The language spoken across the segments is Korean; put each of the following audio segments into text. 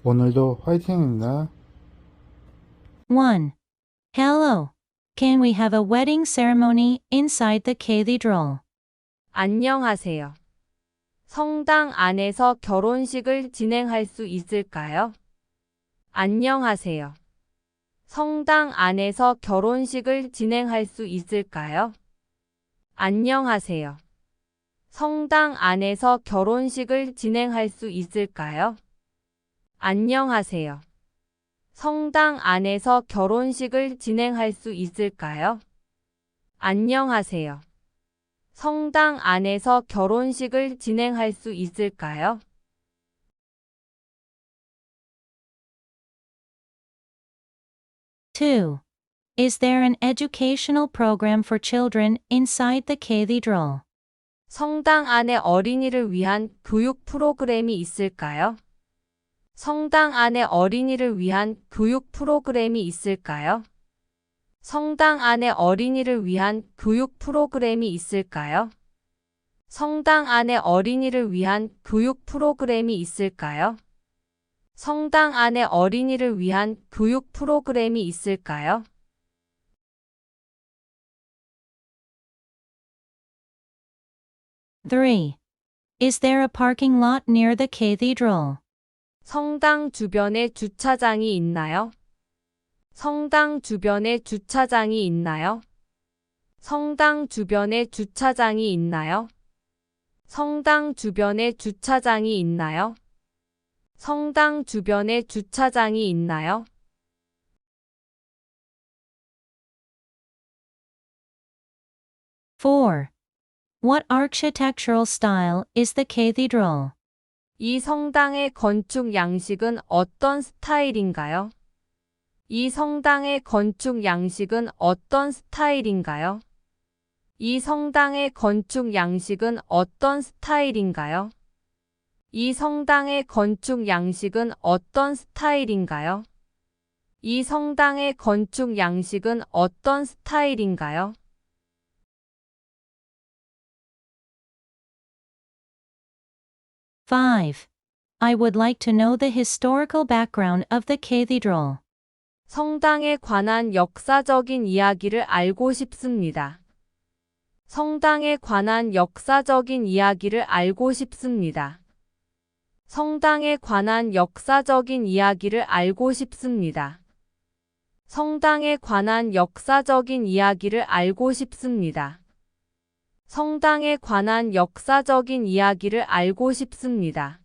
오늘도 화이팅입니다. 1. Hello. Can we have a wedding ceremony inside the cathedral? 안녕하세요. 성당 안에서 결혼식을 진행할 수 있을까요? 안녕하세요. 성당 안에서 결혼식을 진행할 수 있을까요? 안녕하세요. 성당 안에서 결혼식을 진행할 수 있을까요? 안녕하세요. 성당 안에서 결혼식을 진행할 수 있을까요? 안녕하세요. 성당 안에서 결혼식을 진행할 수 있을까요? 2. Is there an educational program for children inside the cathedral? 성당 안에 어린이를 위한 교육 프로그램이 있을까요? 성당 안에 어린이를 위한 교육 프로그램이 있을까요? 성당 안에 어린이를 위한 교육 프로그램이 있을까요? 성당 안에 어린이를 위한 교육 프로그램이 있을까요? 성당 안에 어린이를 위한 교육 프로그램이 있을까요? 3. Is there a parking lot near the cathedral? 성당 주변에 주차장이 있나요? 성당 주변에 주차장이 있나요? 성당 주변에 주차장이 있나요? 성당 주변에 주차장이 있나요? 성당 주변에 주차장이 있나요? 4. What architectural style is the cathedral? 이 성당의 건축 양식은 어떤 스타일인가요? 이 성당의 건축 양식은 어떤 스타일인가요? 이 성당의 건축 양식은 어떤 스타일인가요? 이 성당의 건축 양식은 어떤 스타일인가요? 이 성당의 건축 양식은 어떤 스타일인가요? 5. I would like to know the historical background of the cathedral. 성당에 관한 역사적인 이야기를 알고 싶습니다. 성당에 관한 역사적인 이야기를 알고 싶습니다. 성당에 관한 역사적인 이야기를 알고 싶습니다. 성당에 관한 역사적인 이야기를 알고 싶습니다. 성당에 관한 역사적인 이야기를 알고 싶습니다.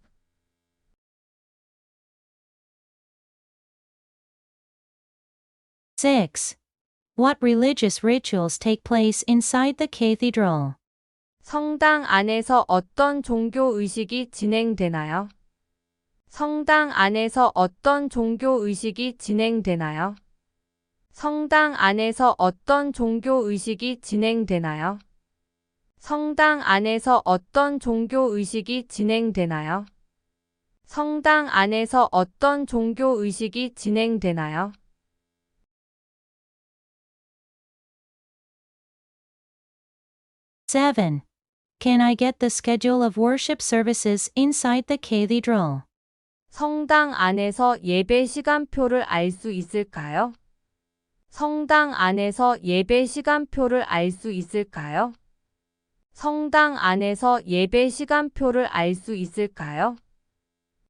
6. What religious rituals take place inside the cathedral? 성당 안에서 어떤 종교 의식이 진행되나요? 성당 안에서 어떤 종교 의식이 진행되나요? 성당 안에서 어떤 종교 의식이 진행되나요? 성당 안에서 어떤 종교 의식이 진행되나요? 성당 안에서 어떤 종교 의식이 진행되나요? 7. Can I get the schedule of worship services inside the cathedral? 성당 안에서 예배 시간표를 알 수 있을까요? 성당 안에서 예배 시간표를 알 수 있을까요? 성당 안에서 예배 시간표를 알 수 있을까요?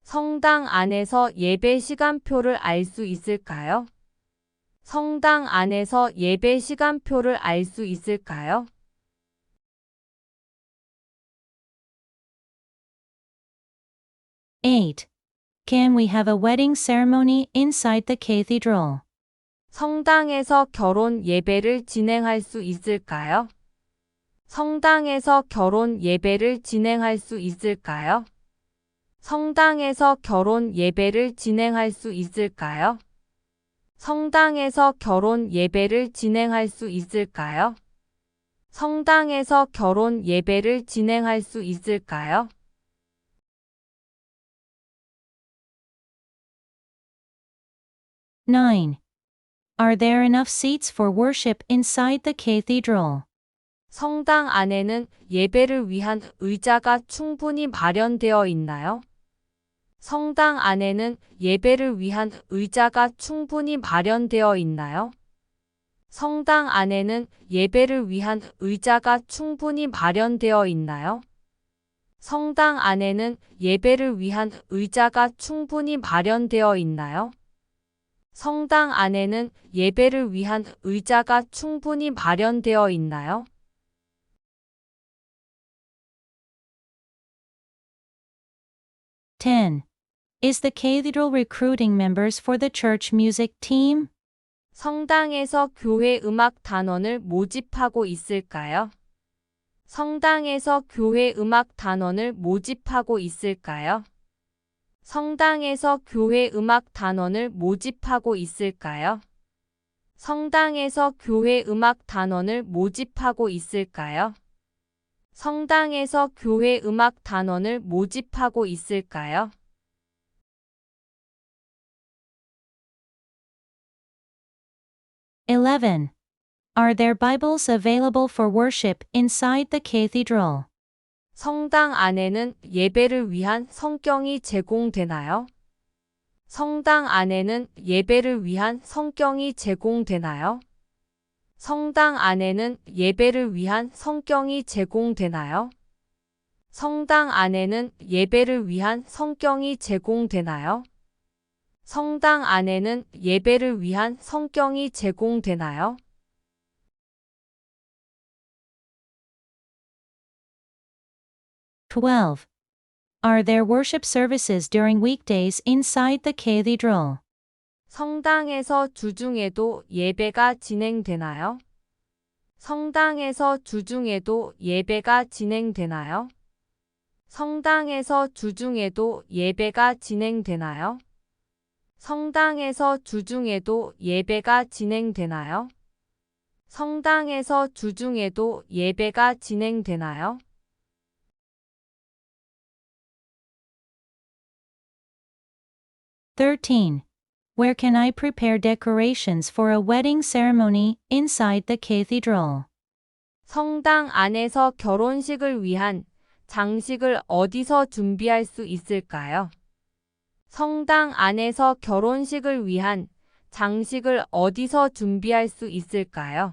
성당 안에서 예배 시간표를 알 수 있을까요? 성당 안에서 예배 시간표를 알 수 있을까요? 8. Can we have a wedding ceremony inside the cathedral? 성당에서 결혼 예배를 진행할 수 있을까요? 성당에서 결혼 예배를 진행할 수 있을까요? 성당에서 결혼 예배를 진행할 수 있을까요? 성당에서 결혼 예배를 진행할 수 있을까요? 성당에서 결혼 예배를 진행할 수 있을까요? 9. Are there enough seats for worship inside the cathedral? 성당 안에는 예배를 위한 의자가 충분히 마련되어 있나요? 성당 안에는 예배를 위한 의자가 충분히 마련되어 있나요? 성당 안에는 예배를 위한 의자가 충분히 마련되어 있나요? 성당 안에는 예배를 위한 의자가 충분히 마련되어 있나요? 성당 안에는 예배를 위한 의자가 충분히 마련되어 있나요? Ten. Is the cathedral recruiting members for the church music team? 성당에서 교회 음악 단원을 모집하고 있을까요? 성당에서 교회 음악 단원을 모집하고 있을까요? 성당에서 교회 음악 단원을 모집하고 있을까요? 성당에서 교회 음악 단원을 모집하고 있을까요? 성당에서 교회 음악 단원을 모집하고 있을까요? 11. Are there Bibles available for worship inside the cathedral? 성당 안에는 예배를 위한 성경이 제공되나요? 성당 안에는 예배를 위한 성경이 제공되나요? 성당 안에는 예배를 위한 성경이 제공되나요? 성당 안에는 예배를 위한 성경이 제공되나요? 성당 안에는 예배를 위한 성경이 제공되나요? 12. Are there worship services during weekdays inside the cathedral? 성당에서 주중에도 예배가 진행되나요? 성당에서 주중에도 예배가 진행되나요? 성당에서 주중에도 예배가 진행되나요? 성당에서 주중에도 예배가 진행되나요? 성당에서 주중에도 예배가 진행되나요? 13. Where can I prepare decorations for a wedding ceremony inside the cathedral? 성당 안에서 결혼식을 위한 장식을 어디서 준비할 수 있을까요? 성당 안에서 결혼식을 위한 장식을 어디서 준비할 수 있을까요?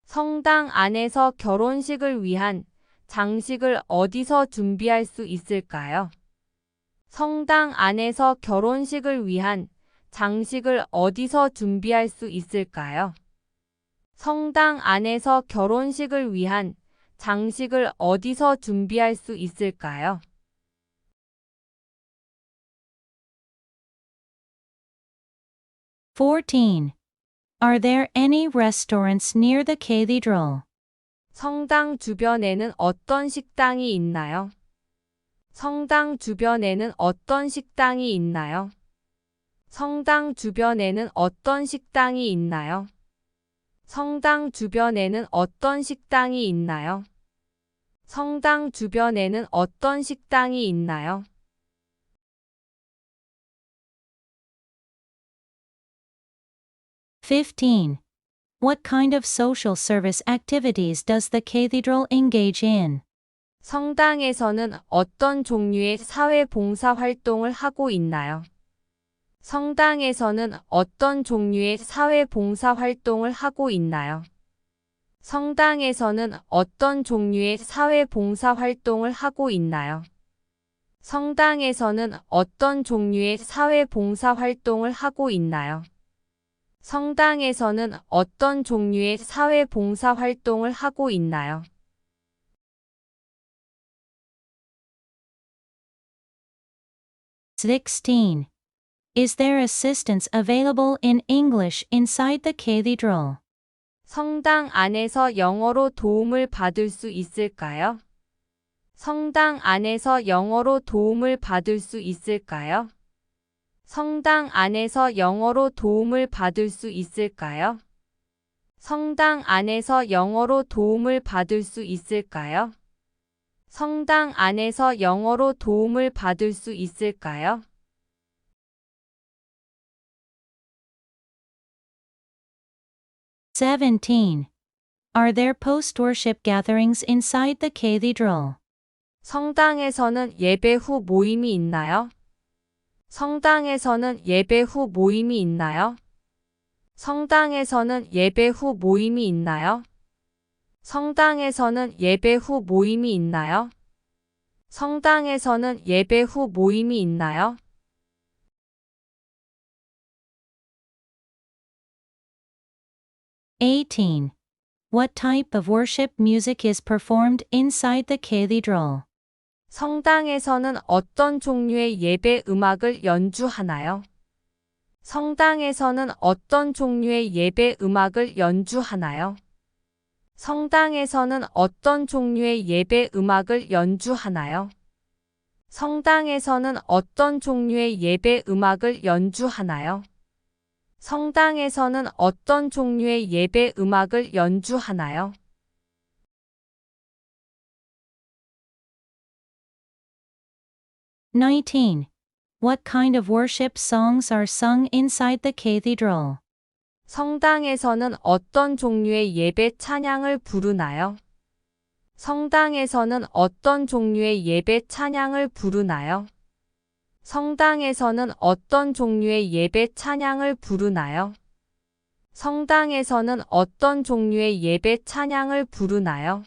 성당 안에서 결혼식을 위한 장식을 어디서 준비할 수 있을까요? 성당 안에서 결혼식을 위한 장식을 어디서 준비할 수 있을까요? 성당 안에서 결혼식을 위한 장식을 어디서 준비할 수 있을까요? 14. Are there any restaurants near the cathedral? 성당 주변에는 어떤 식당이 있나요? 성당 주변에는 어떤 식당이 있나요? 성당 주변에는 어떤 식당이 있나요? 성당 주변에는 어떤 식당이 있나요? 성당 주변에는 어떤 식당이 있나요? 15. What kind of social service activities does the cathedral engage in? 성당에서는 어떤 종류의 사회봉사 활동을 하고 있나요? 성당에서는 어떤 종류의 사회봉사 활동을 하고 있나요? 성당에서는 어떤 종류의 사회봉사 활동을 하고 있나요? 성당에서는 어떤 종류의 사회봉사 활동을 하고 있나요? 성당에서는 어떤 종류의 사회봉사 활동을 하고 있나요? 16. Is there assistance available in English inside the cathedral? 성당 안에서 영어로 도움을 받을 수 있을까요? 성당 안에서 영어로 도움을 받을 수 있을까요? 성당 안에서 영어로 도움을 받을 수 있을까요? 성당 안에서 영어로 도움을 받을 수 있을까요? 성당 안에서 영어로 도움을 받을 수 있을까요? 17. Are there post-worship gatherings inside the cathedral? 성당에서는 예배 후 모임이 있나요? 성당에서는 예배 후 모임이 있나요? 성당에서는 예배 후 모임이 있나요? 성당에서는 예배 후 모임이 있나요? 성당에서는 예배 후 모임이 있나요? 18. What type of worship music is performed inside the cathedral? 성당에서는 어떤 종류의 예배 음악을 연주하나요? 성당에서는 어떤 종류의 예배 음악을 연주하나요? 성당에서는 어떤 종류의 예배 음악을 연주하나요? 성당에서는 어떤 종류의 예배 음악을 연주하나요? 성당에서는 어떤 종류의 예배 음악을 연주하나요? 19. What kind of worship songs are sung inside the cathedral? 성당에서는 어떤 종류의 예배 찬양을 부르나요? 성당에서는 어떤 종류의 예배 찬양을 부르나요? 성당에서는 어떤 종류의 예배 찬양을 부르나요? 성당에서는 어떤 종류의 예배 찬양을 부르나요?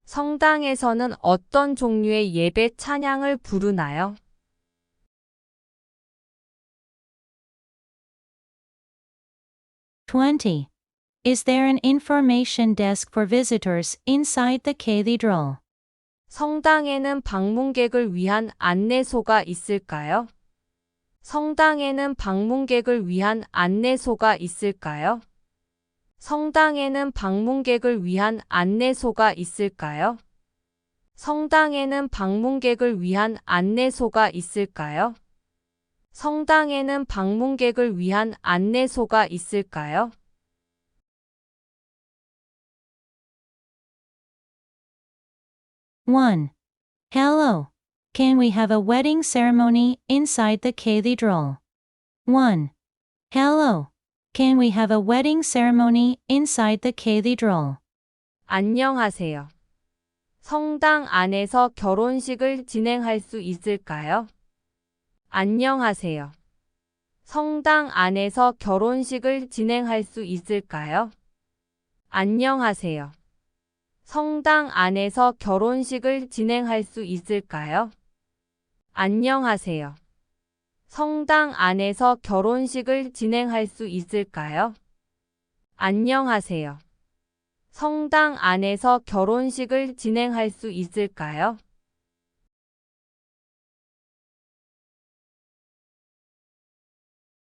성당에서는 어떤 종류의 예배 찬양을 부르나요? 20. Is there an information desk for visitors inside the cathedral? 성당에는 방문객을 위한 안내소가 있을까요? 성당에는 방문객을 위한 안내소가 있을까요? 성당에는 방문객을 위한 안내소가 있을까요? 성당에는 방문객을 위한 안내소가 있을까요? 성당에는 방문객을 위한 안내소가 있을까요? 1. Hello. Can we have a wedding ceremony inside the cathedral? 1. Hello. Can we have a wedding ceremony inside the cathedral? 안녕하세요. 성당 안에서 결혼식을 진행할 수 있을까요? 안녕하세요. 성당 안에서 결혼식을 진행할 수 있을까요? 안녕하세요. 성당 안에서 결혼식을 진행할 수 있을까요? 안녕하세요. 성당 안에서 결혼식을 진행할 수 있을까요? 안녕하세요. 성당 안에서 결혼식을 진행할 수 있을까요?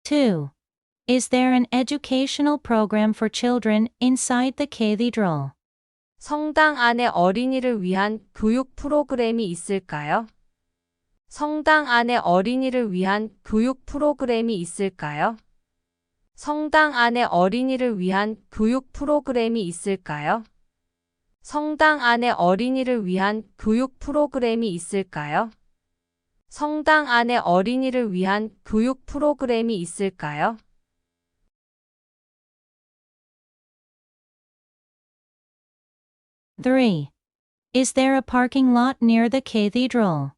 2. Is there an educational program for children inside the cathedral? 성당 안에 어린이를 위한 교육 프로그램이 있을까요? 성당 안에 어린이를 위한 교육 프로그램이 있을까요? 성당 안에 어린이를 위한 교육 프로그램이 있을까요? 성당 안에 어린이를 위한 교육 프로그램이 있을까요? 성당 안에 어린이를 위한 교육 프로그램이 있을까요? 3. Is there a parking lot near the cathedral?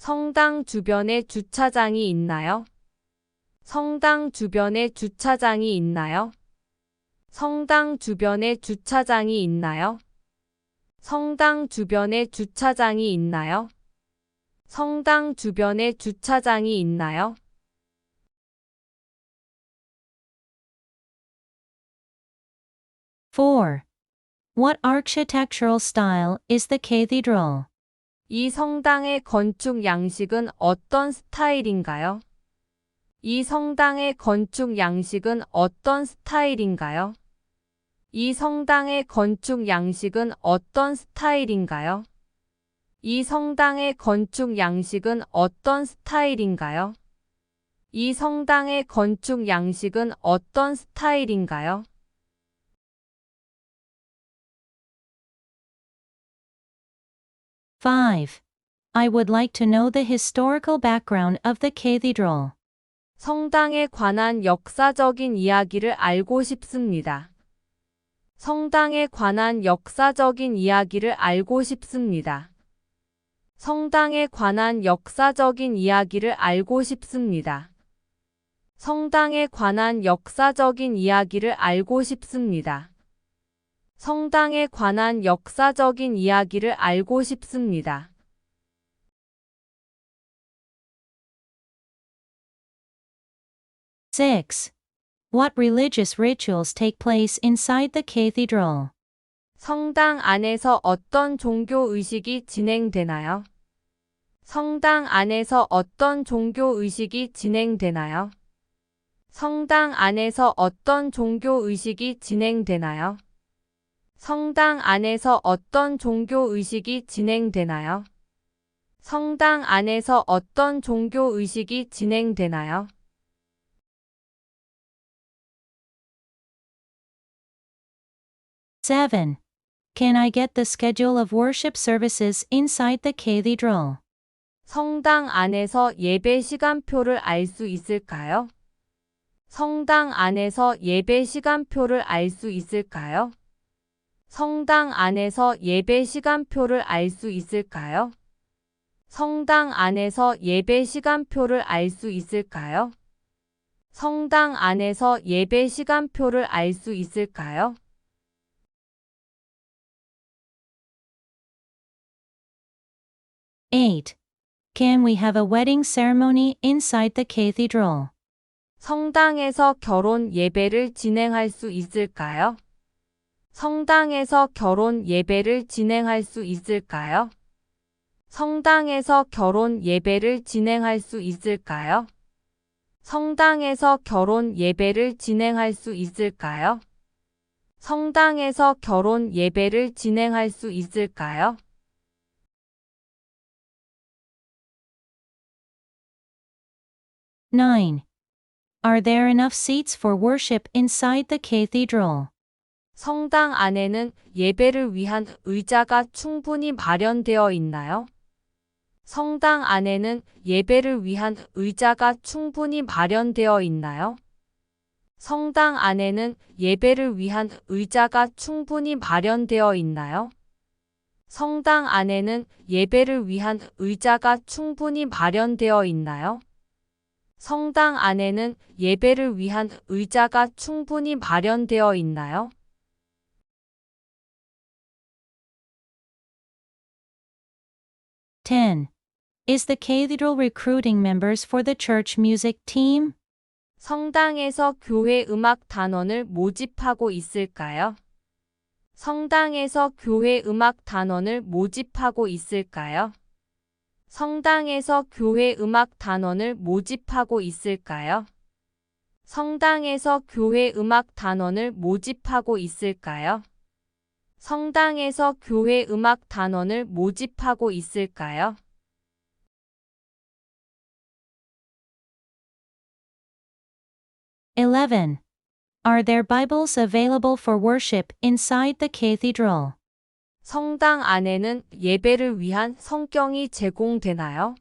성당 주변에 주차장이 있나요? 성당 주변에 주차장이 있나요? 성당 주변에 주차장이 있나요? 성당 주변에 주차장이 있나요? 성당 주변에 주차장이 있나요? 4. What architectural style is the cathedral? 이 성당의 건축 양식은 어떤 스타일인가요? 이 성당의 건축 양식은 어떤 스타일인가요? 이 성당의 건축 양식은 어떤 스타일인가요? 이 성당의 건축 양식은 어떤 스타일인가요? 이 성당의 건축 양식은 어떤 스타일인가요? 5. I would like to know the historical background of the cathedral. 성당에 관한 역사적인 이야기를 알고 싶습니다. 성당에 관한 역사적인 이야기를 알고 싶습니다. 성당에 관한 역사적인 이야기를 알고 싶습니다. 성당에 관한 역사적인 이야기를 알고 싶습니다. 성당에 관한 역사적인 이야기를 알고 싶습니다. 6. What religious rituals take place inside the cathedral? 성당 안에서 어떤 종교 의식이 진행되나요? 성당 안에서 어떤 종교 의식이 진행되나요? 성당 안에서 어떤 종교 의식이 진행되나요? 성당 안에서 어떤 종교 의식이 진행되나요? 성당 안에서 어떤 종교 의식이 진행되나요? 7. Can I get the schedule of worship services inside the cathedral? 성당 안에서 예배 시간표를 알 수 있을까요? 성당 안에서 예배 시간표를 알 수 있을까요? 성당 안에서 예배 시간표를 알 수 있을까요? 성당 안에서 예배 시간표를 알 수 있을까요? 성당 안에서 예배 시간표를 알 수 있을까요? 8. Can we have a wedding ceremony inside the cathedral? 성당에서 결혼 예배를 진행할 수 있을까요? 성당에서 결혼 예배를 진행할 수 있을까요? 성당에서 결혼 예배를 진행할 수 있을까요? 성당에서 결혼 예배를 진행할 수 있을까요? 성당에서 결혼 예배를 진행할 수 있을까요? 9. Are there enough seats for worship inside the cathedral? 성당 안에는 예배를 위한 의자가 충분히 마련되어 있나요? 성당 안에는 예배를 위한 의자가 충분히 마련되어 있나요? 성당 안에는 예배를 위한 의자가 충분히 마련되어 있나요? 성당 안에는 예배를 위한 의자가 충분히 마련되어 있나요? 성당 안에는 예배를 위한 의자가 충분히 마련되어 있나요? 10. Is the cathedral recruiting members for the church music team? 성당에서 교회 음악 단원을 모집하고 있을까요? 성당에서 교회 음악 단원을 모집하고 있을까요? 성당에서 교회 음악 단원을 모집하고 있을까요? 성당에서 교회 음악 단원을 모집하고 있을까요? 성당에서 교회 음악 단원을 모집하고 있을까요? 11. Are there Bibles available for worship inside the cathedral? 성당 안에는 예배를 위한 성경이 제공되나요?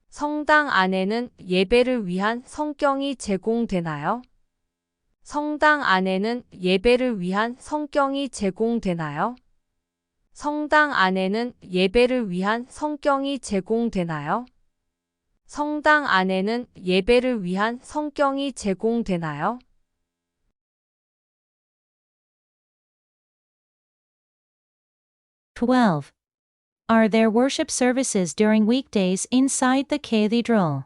성당 안에는 예배를 위한 성경이 제공되나요? 성당 안에는 예배를 위한 성경이 제공되나요? 성당 안에는 예배를 위한 성경이 제공되나요? 성당 안에는 예배를 위한 성경이 제공되나요? 12. Are there worship services during weekdays inside the cathedral?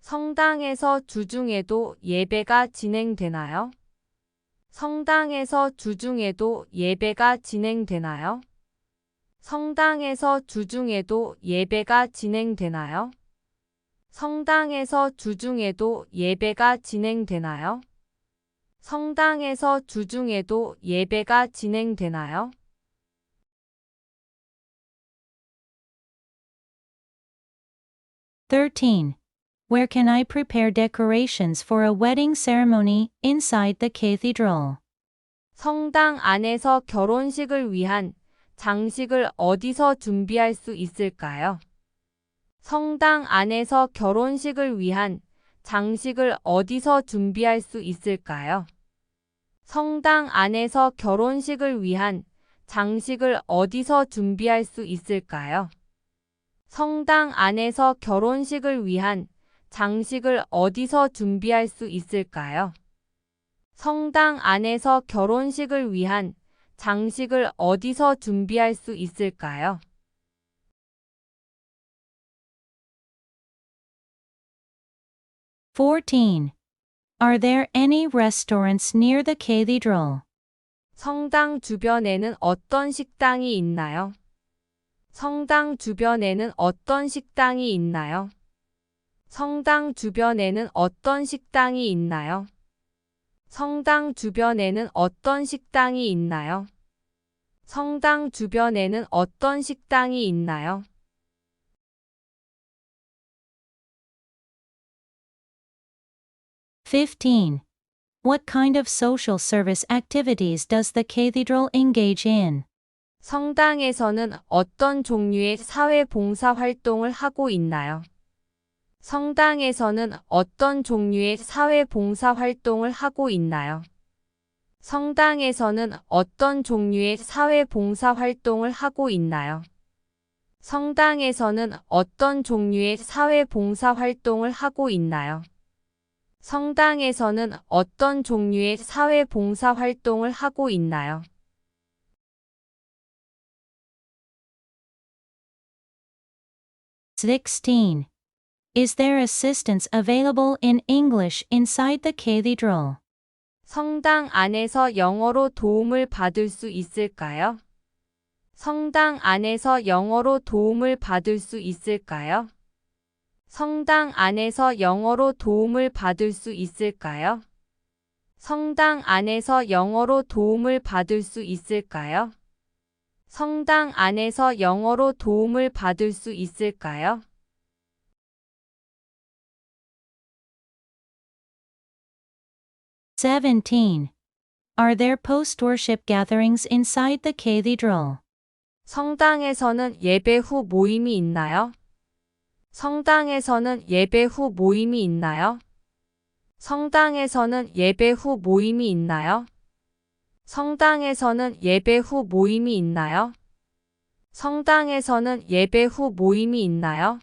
성당에서 주중에도 예배가 진행되나요? 성당에서 주중에도 예배가 진행되나요? 성당에서 주중에도 예배가 진행되나요? 성당에서 주중에도 예배가 진행되나요? 성당에서 주중에도 예배가 진행되나요? 13. Where can I prepare decorations for a wedding ceremony inside the cathedral? 성당 안에서 결혼식을 위한 장식을 어디서 준비할 수 있을까요? 성당 안에서 결혼식을 위한 장식을 어디서 준비할 수 있을까요? 성당 안에서 결혼식을 위한 장식을 어디서 준비할 수 있을까요? 성당 안에서 결혼식을 위한 장식을 어디서 준비할 수 있을까요? 성당 안에서 결혼식을 위한 장식을 어디서 준비할 수 있을까요? (14) Are there any restaurants near the cathedral? 성당 주변에는 어떤 식당이 있나요? 성당 주변에는 어떤 식당이 있나요? 성당 주변에는 어떤 식당이 있나요? 성당 주변에는 어떤 식당이 있나요? 성당 주변에는 어떤 식당이 있나요? (15) What kind of social service activities does the cathedral engage in? 성당에서는 어떤 종류의 사회 봉사 활동을 하고 있나요? 성당에서는 어떤 종류의 사회 봉사 활동을 하고 있나요? 성당에서는 어떤 종류의 사회 봉사 활동을 하고 있나요? 성당에서는 어떤 종류의 사회 봉사 활동을 하고 있나요? 성당에서는 어떤 종류의 사회 봉사 활동을 하고 있나요? (16) Is there assistance available in English inside the cathedral? 성당 안에서 영어로 도움을 받을 수 있을까요? 성당 안에서 영어로 도움을 받을 수 있을까요? 성당 안에서 영어로 도움을 받을 수 있을까요? 성당 안에서 영어로 도움을 받을 수 있을까요? 성당 안에서 영어로 도움을 받을 수 있을까요? (17) Are there post-worship gatherings inside the cathedral? 성당에서는 예배 후 모임이 있나요? 성당에서는 예배 후 모임이 있나요? 성당에서는 예배 후 모임이 있나요? 성당에서는 예배 후 모임이 있나요? 성당에서는 예배 후 모임이 있나요?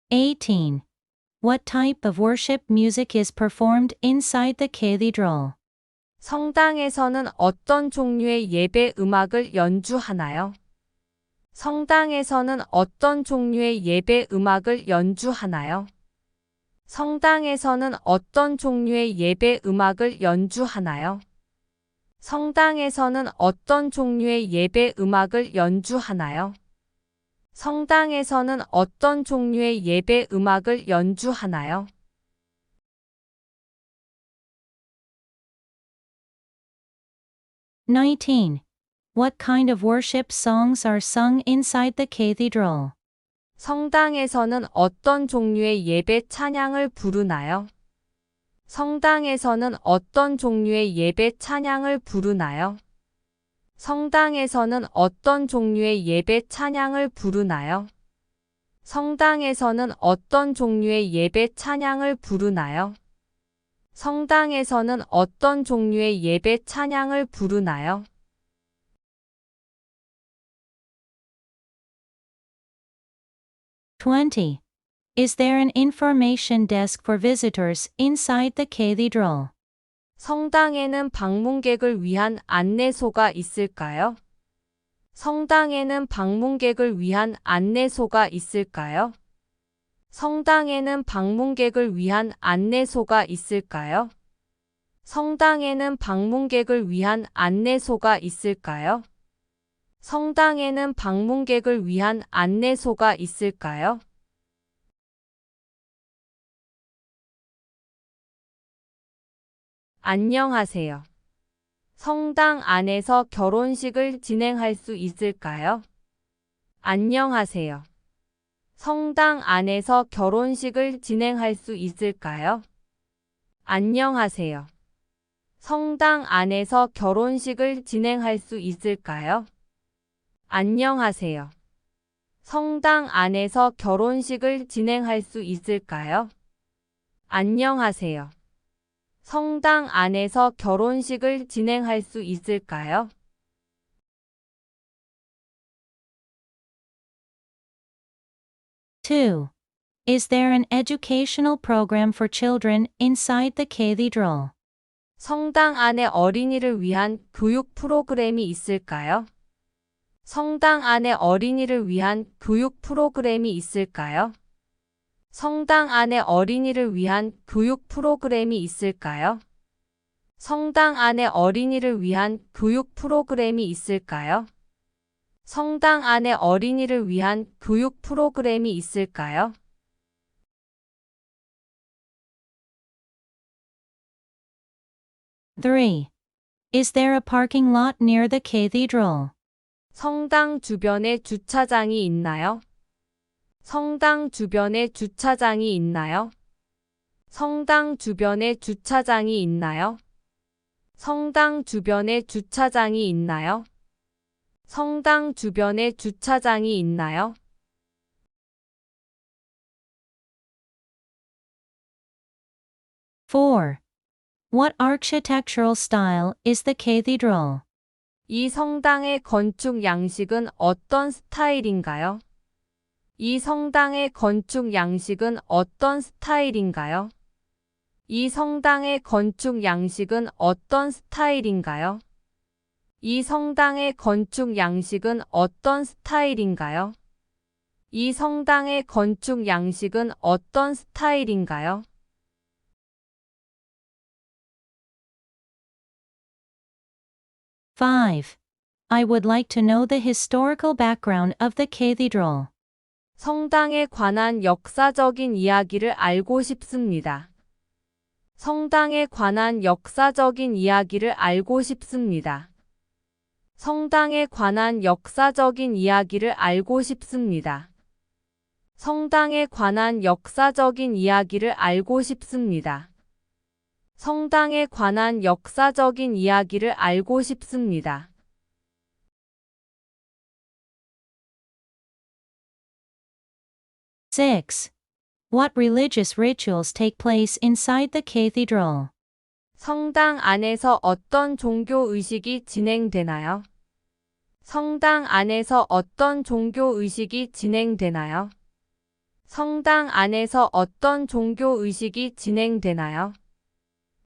(18) What type of worship music is performed inside the cathedral? 성당에서는 어떤 종류의 예배 음악을 연주하나요? 성당에서는 어떤 종류의 예배 음악을 연주하나요? 성당에서는 어떤 종류의 예배 음악을 연주하나요? 성당에서는 어떤 종류의 예배 음악을 연주하나요? 성당에서는 어떤 종류의 예배 음악을 연주하나요? (19) What kind of worship songs are sung inside the cathedral? 성당에서는 어떤 종류의 예배 찬양을 부르나요? 성당에서는 어떤 종류의 예배 찬양을 부르나요? 성당에서는 어떤 종류의 예배 찬양을 부르나요? 성당에서는 어떤 종류의 예배 찬양을 부르나요? 성당에서는 어떤 종류의 예배 찬양을 부르나요? (20) Is there an information desk for visitors inside the cathedral? 성당에는 방문객을 위한 안내소가 있을까요? 성당에는 방문객을 위한 안내소가 있을까요? 성당에는 방문객을 위한 안내소가 있을까요? 성당에는 방문객을 위한 안내소가 있을까요? 성당에는 방문객을 위한 안내소가 있을까요? 안녕하세요. 성당 안에서 결혼식을 진행할 수 있을까요? 안녕하세요. 성당 안에서 결혼식을 진행할 수 있을까요? 안녕하세요. 성당 안에서 결혼식을 진행할 수 있을까요? 안녕하세요. 성당 안에서 결혼식을 진행할 수 있을까요? 안녕하세요. 성당 안에서 결혼식을 진행할 수 있을까요? 2. Is there an educational program for children inside the cathedral? 성당 안에 어린이를 위한 교육 프로그램이 있을까요? 성당 안에 어린이를 위한 교육 프로그램이 있을까요? 성당 안에 어린이를 위한 교육 프로그램이 있을까요? 성당 안에 어린이를 위한 교육 프로그램이 있을까요? 성당 안에 어린이를 위한 교육 프로그램이 있을까요? 3. Is there a parking lot near the cathedral? 성당 주변에 주차장이 있나요? 성당 주변에 주차장이 있나요? 성당 주변에 주차장이 있나요? 성당 주변에 주차장이 있나요? 성당 주변에 주차장이 있나요? 4. What architectural style is the cathedral? 이 성당의 건축 양식은 어떤 스타일인가요? 이 성당의 건축 양식은 어떤 스타일인가요? 이 성당의 건축 양식은 어떤 스타일인가요? 이 성당의 건축 양식은 어떤 스타일인가요? 이 성당의 건축 양식은 어떤 스타일인가요? 5. I would like to know the historical background of the cathedral. 성당에 관한 역사적인 이야기를 알고 싶습니다. 성당에 관한 역사적인 이야기를 알고 싶습니다. 성당에 관한 역사적인 이야기를 알고 싶습니다. 성당에 관한 역사적인 이야기를 알고 싶습니다. 성당에 관한 역사적인 이야기를 알고 싶습니다. 6. What religious rituals take place inside the cathedral? 성당 안에서 어떤 종교 의식이 진행되나요? 성당 안에서 어떤 종교 의식이 진행되나요? 성당 안에서 어떤 종교 의식이 진행되나요?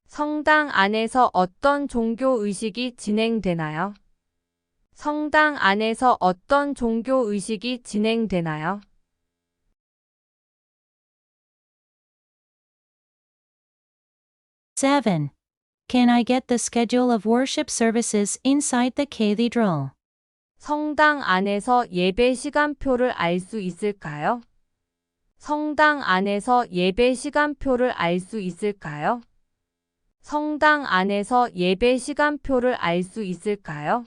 성당 안에서 어떤 종교 의식이 진행되나요? 성당 안에서 어떤 종교 의식이 진행되나요? 7. Can I get the schedule of worship services inside the cathedral? 성당 안에서 예배 시간표를 알 수 있을까요? 성당 안에서 예배 시간표를 알 수 있을까요? 성당 안에서 예배 시간표를 알 수 있을까요?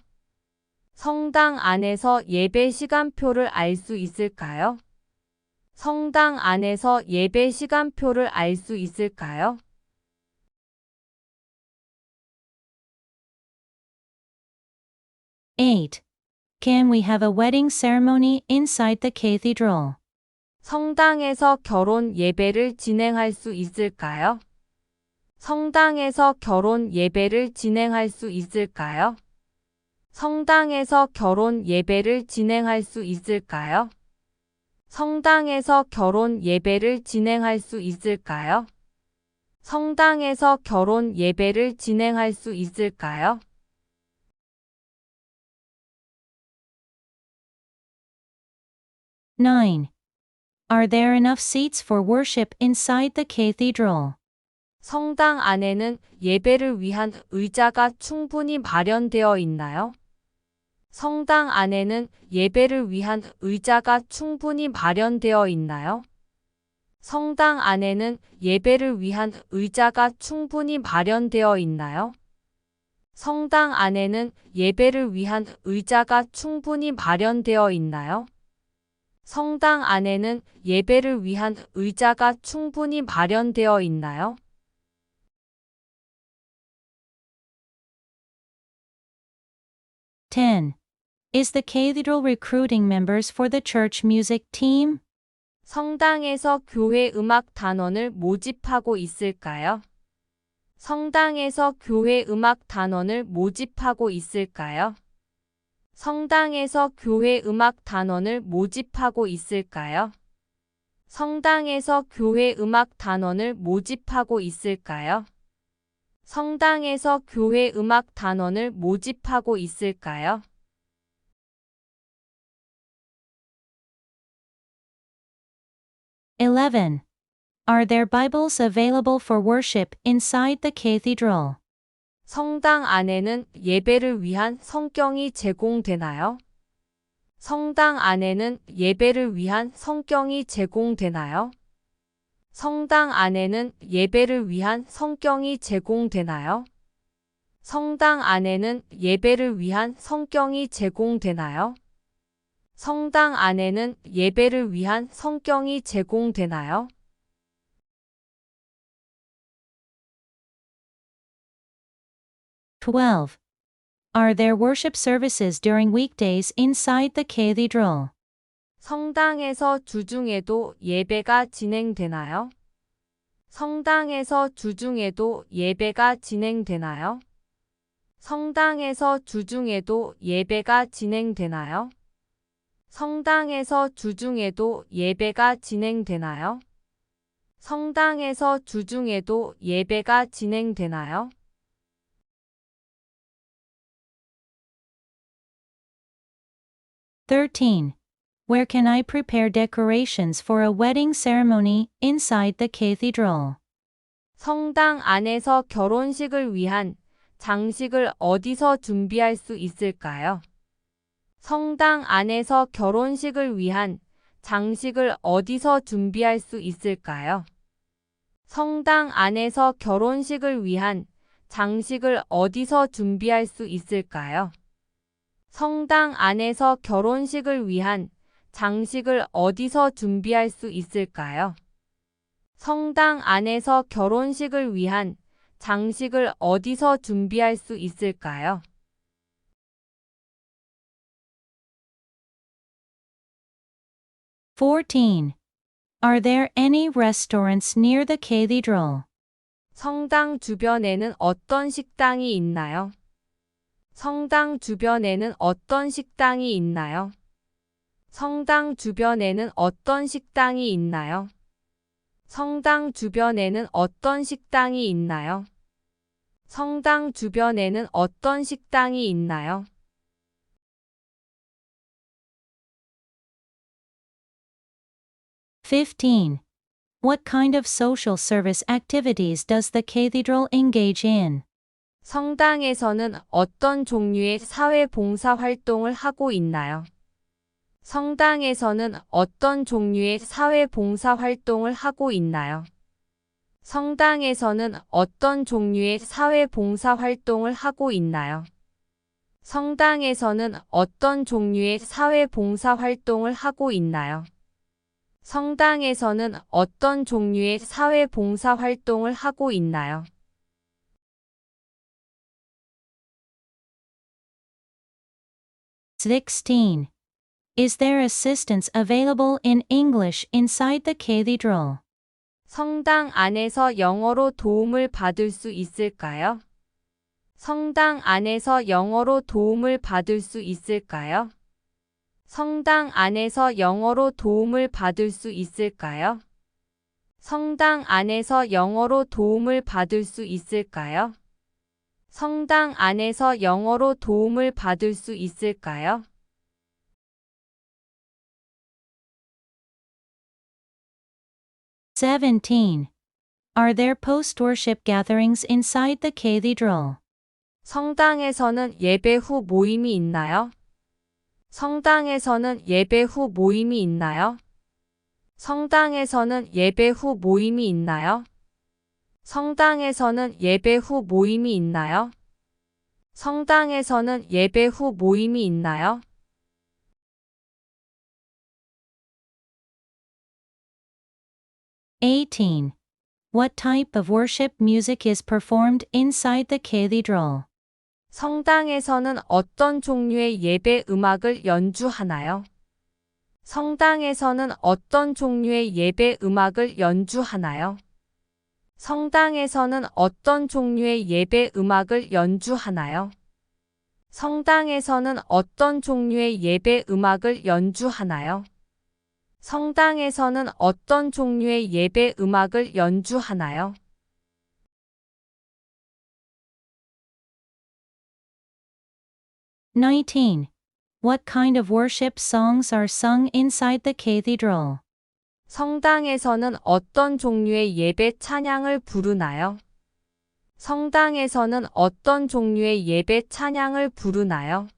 성당 안에서 예배 시간표를 알 수 있을까요? 성당 안에서 예배 시간표를 알 수 있을까요? 8. Can we have a wedding ceremony inside the cathedral? 성당에서 결혼 예배를 진행할 수 있을까요? 성당에서 결혼 예배를 진행할 수 있을까요? 성당에서 결혼 예배를 진행할 수 있을까요? 성당에서 결혼 예배를 진행할 수 있을까요? 성당에서 결혼 예배를 진행할 수 있을까요? 9. Are there enough seats for worship inside the cathedral? 성당 안에는 예배를 위한 의자가 충분히 마련되어 있나요? 성당 안에는 예배를 위한 의자가 충분히 마련되어 있나요? 성당 안에는 예배를 위한 의자가 충분히 마련되어 있나요? 성당 안에는 예배를 위한 의자가 충분히 마련되어 있나요? 성당 안에는 예배를 위한 의자가 충분히 마련되어 있나요? 10. Is the cathedral recruiting members for the church music team? 성당에서 교회 음악 단원을 모집하고 있을까요? 성당에서 교회 음악 단원을 모집하고 있을까요? 성당에서 교회 음악 단원을 모집하고 있을까요? 성당에서 교회 음악 단원을 모집하고 있을까요? 성당에서 교회 음악 단원을 모집하고 있을까요? 11. Are there Bibles available for worship inside the cathedral? 성당 안에는 예배를 위한 성경이 제공되나요? 성당 안에는 예배를 위한 성경이 제공되나요? 성당 안에는 예배를 위한 성경이 제공되나요? 성당 안에는 예배를 위한 성경이 제공되나요? 성당 안에는 예배를 위한 성경이 제공되나요? 12. Are there worship services during weekdays inside the cathedral? 성당에서 주중에도 예배가 진행되나요? 성당에서 주중에도 예배가 진행되나요? 성당에서 주중에도 예배가 진행되나요? 성당에서 주중에도 예배가 진행되나요? 성당에서 주중에도 예배가 진행되나요? 13. Where can I prepare decorations for a wedding ceremony inside the cathedral? 성당 안에서 결혼식을 위한 장식을 어디서 준비할 수 있을까요? 성당 안에서 결혼식을 위한 장식을 어디서 준비할 수 있을까요? 성당 안에서 결혼식을 위한 장식을 어디서 준비할 수 있을까요? 성당 안에서 결혼식을 위한 장식을 어디서 준비할 수 있을까요? 성당 안에서 결혼식을 위한 장식을 어디서 준비할 수 있을까요? 14. Are there any restaurants near the cathedral? 성당 주변에는 어떤 식당이 있나요? 성당 주변에는 어떤 식당이 있나요? 성당 주변에는 어떤 식당이 있나요? 성당 주변에는 어떤 식당이 있나요? 성당 주변에는 어떤 식당이 있나요? 15. What kind of social service activities does the cathedral engage in? 성당에서는 어떤 종류의 사회 봉사 활동을 하고 있나요? 성당에서는 어떤 종류의 사회 봉사 활동을 하고 있나요? 성당에서는 어떤 종류의 사회 봉사 활동을 하고 있나요? 성당에서는 어떤 종류의 사회 봉사 활동을 하고 있나요? 성당에서는 어떤 종류의 사회 봉사 활동을 하고 있나요? 16. Is there assistance available in English inside the cathedral? 성당 안에서 영어로 도움을 받을 수 있을까요? 성당 안에서 영어로 도움을 받을 수 있을까요? 성당 안에서 영어로 도움을 받을 수 있을까요? 성당 안에서 영어로 도움을 받을 수 있을까요? 성당 안에서 영어로 도움을 받을 수 있을까요? 17. Are there post-worship gatherings inside the cathedral? 성당에서는 예배 후 모임이 있나요? 성당에서는 예배 후 모임이 있나요? 성당에서는 예배 후 모임이 있나요? 성당에서는 예배 후 모임이 있나요? 성당에서는 예배 후 모임이 있나요? 18. What type of worship music is performed inside the cathedral? 성당에서는 어떤 종류의 예배 음악을 연주하나요? 성당에서는 어떤 종류의 예배 음악을 연주하나요? 성당에서는 어떤 종류의 예배 음악을 연주하나요? 성당에서는 어떤 종류의 예배 음악을 연주하나요? 성당에서는 어떤 종류의 예배 음악을 연주하나요? 19. What kind of worship songs are sung inside the cathedral? 성당에서는 어떤 종류의 예배 찬양을 부르나요? 성당에서는 어떤 종류의 예배 찬양을 부르나요?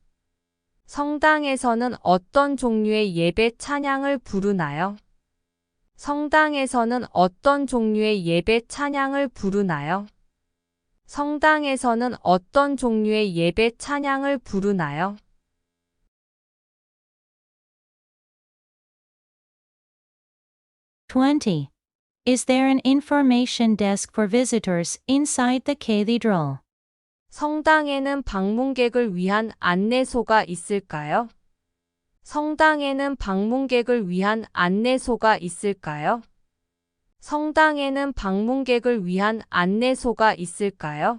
성당에서는 어떤 종류의 예배 찬양을 부르나요? 성당에서는 어떤 종류의 예배 찬양을 부르나요? 성당에서는 어떤 종류의 예배 찬양을 부르나요? 20. Is there an information desk for visitors inside the cathedral? 성당에는 방문객을 위한 안내소가 있을까요? 성당에는 방문객을 위한 안내소가 있을까요? 성당에는 방문객을 위한 안내소가 있을까요?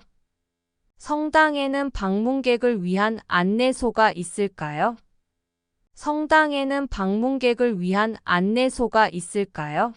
성당에는 방문객을 위한 안내소가 있을까요? 성당에는 방문객을 위한 안내소가 있을까요?